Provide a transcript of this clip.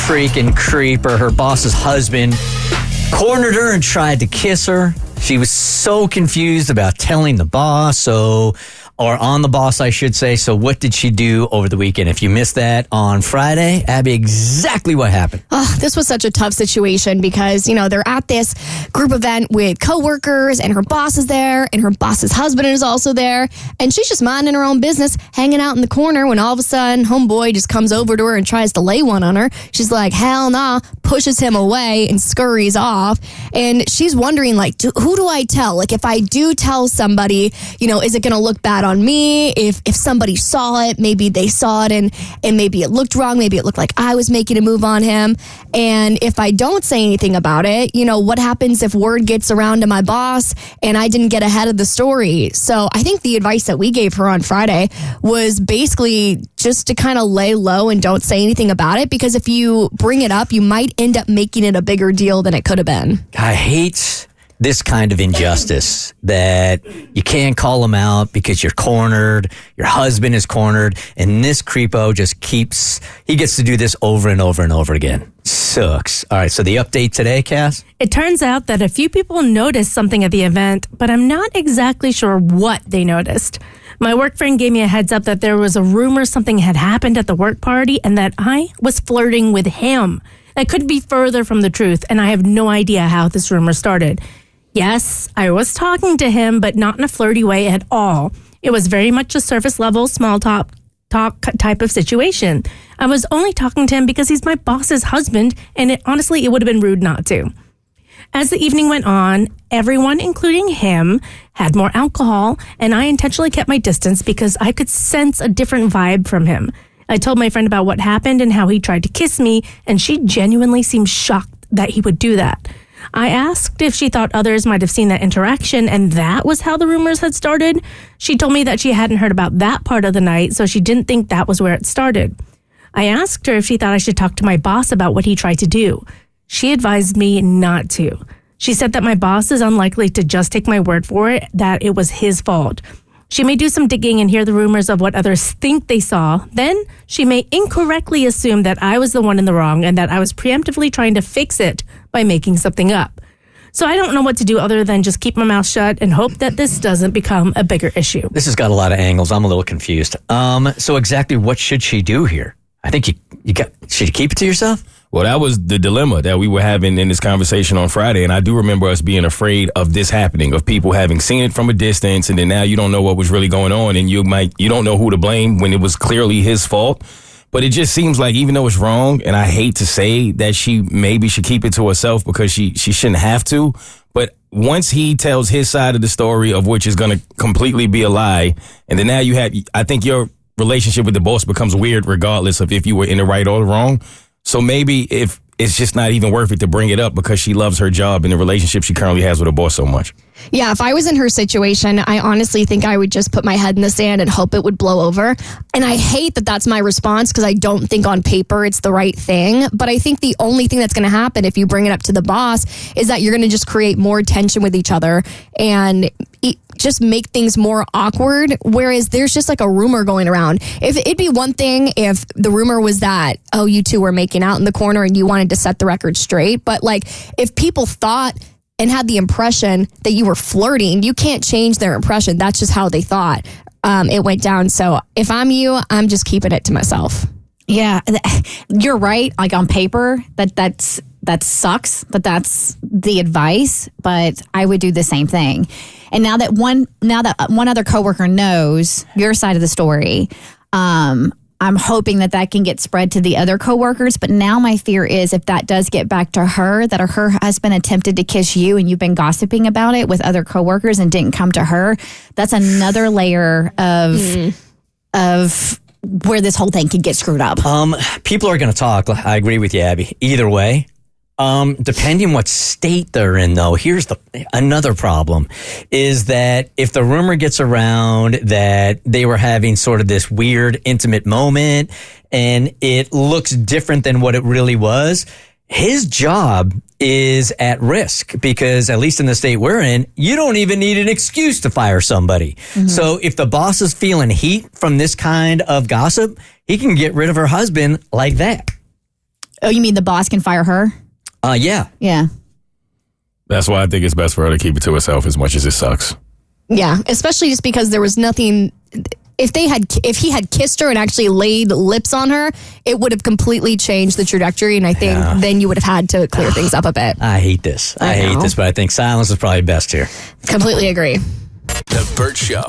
freaking creeper. Her boss's husband cornered her and tried to kiss her. She was so confused about telling the boss, or on the boss, I should say. So what did she do over the weekend? If you missed that on Friday, Abby, exactly what happened. Oh, this was such a tough situation because, they're at this group event with coworkers and her boss is there and her boss's husband is also there. And she's just minding her own business, hanging out in the corner when all of a sudden homeboy just comes over to her and tries to lay one on her. She's like, hell nah, pushes him away and scurries off. And she's wondering, who do I tell? Like, if I do tell somebody, is it going to look bad on me? If somebody saw it, maybe they saw it and maybe it looked wrong. Maybe it looked like I was making a move on him. And if I don't say anything about it, what happens if word gets around to my boss and I didn't get ahead of the story? So I think the advice that we gave her on Friday was basically just to kind of lay low and don't say anything about it, because if you bring it up, you might end up making it a bigger deal than it could have been. I hate this kind of injustice that you can't call him out because you're cornered, your husband is cornered, and this creepo just he gets to do this over and over and over again. Sucks. All right, so the update today, Cass? It turns out that a few people noticed something at the event, but I'm not exactly sure what they noticed. My work friend gave me a heads up that there was a rumor something had happened at the work party and that I was flirting with him. That couldn't be further from the truth, and I have no idea how this rumor started. Yes, I was talking to him, but not in a flirty way at all. It was very much a surface level, small talk type of situation. I was only talking to him because he's my boss's husband, and honestly, it would have been rude not to. As the evening went on, everyone, including him, had more alcohol, and I intentionally kept my distance because I could sense a different vibe from him. I told my friend about what happened and how he tried to kiss me, and she genuinely seemed shocked that he would do that. I asked if she thought others might have seen that interaction, and that was how the rumors had started. She told me that she hadn't heard about that part of the night, so she didn't think that was where it started. I asked her if she thought I should talk to my boss about what he tried to do. She advised me not to. She said that my boss is unlikely to just take my word for it, that it was his fault. She may do some digging and hear the rumors of what others think they saw. Then she may incorrectly assume that I was the one in the wrong and that I was preemptively trying to fix it by making something up. So I don't know what to do other than just keep my mouth shut and hope that this doesn't become a bigger issue. This has got a lot of angles. I'm a little confused. So exactly what should she do here? I think should you keep it to yourself? Well, that was the dilemma that we were having in this conversation on Friday. And I do remember us being afraid of this happening, of people having seen it from a distance. And then now you don't know what was really going on. And you don't know who to blame when it was clearly his fault. But it just seems like even though it's wrong, and I hate to say that she maybe should keep it to herself because she shouldn't have to. But once he tells his side of the story, of which is going to completely be a lie, and then now I think your relationship with the boss becomes weird regardless of if you were in the right or the wrong. So maybe if it's just not even worth it to bring it up because she loves her job and the relationship she currently has with her boss so much. Yeah, if I was in her situation, I honestly think I would just put my head in the sand and hope it would blow over. And I hate that that's my response because I don't think on paper it's the right thing. But I think the only thing that's going to happen if you bring it up to the boss is that you're going to just create more tension with each other and just make things more awkward, whereas there's just like a rumor going around. If it'd be one thing if the rumor was that, oh, you two were making out in the corner and you wanted to set the record straight. But like if people thought and had the impression that you were flirting, you can't change their impression. That's just how they thought it went down. So if I'm you, I'm just keeping it to myself. Yeah, you're right. Like on paper, that sucks, but that's the advice. But I would do the same thing. And now that one other coworker knows your side of the story, I'm hoping that can get spread to the other coworkers. But now my fear is if that does get back to her, that her husband attempted to kiss you and you've been gossiping about it with other coworkers and didn't come to her. That's another layer of where this whole thing could get screwed up. People are going to talk. I agree with you, Abby. Either way. Depending what state they're in, though, here's another problem is that if the rumor gets around that they were having sort of this weird intimate moment and it looks different than what it really was, his job is at risk because at least in the state we're in, you don't even need an excuse to fire somebody. Mm-hmm. So if the boss is feeling heat from this kind of gossip, he can get rid of her husband like that. Oh, you mean the boss can fire her? Yeah. Yeah. That's why I think it's best for her to keep it to herself as much as it sucks. Yeah, especially just because there was nothing. If he had kissed her and actually laid lips on her, it would have completely changed the trajectory. And I think then you would have had to clear things up a bit. I hate this. I hate know. this, but I think silence is probably best here. Completely agree. The Bert Show.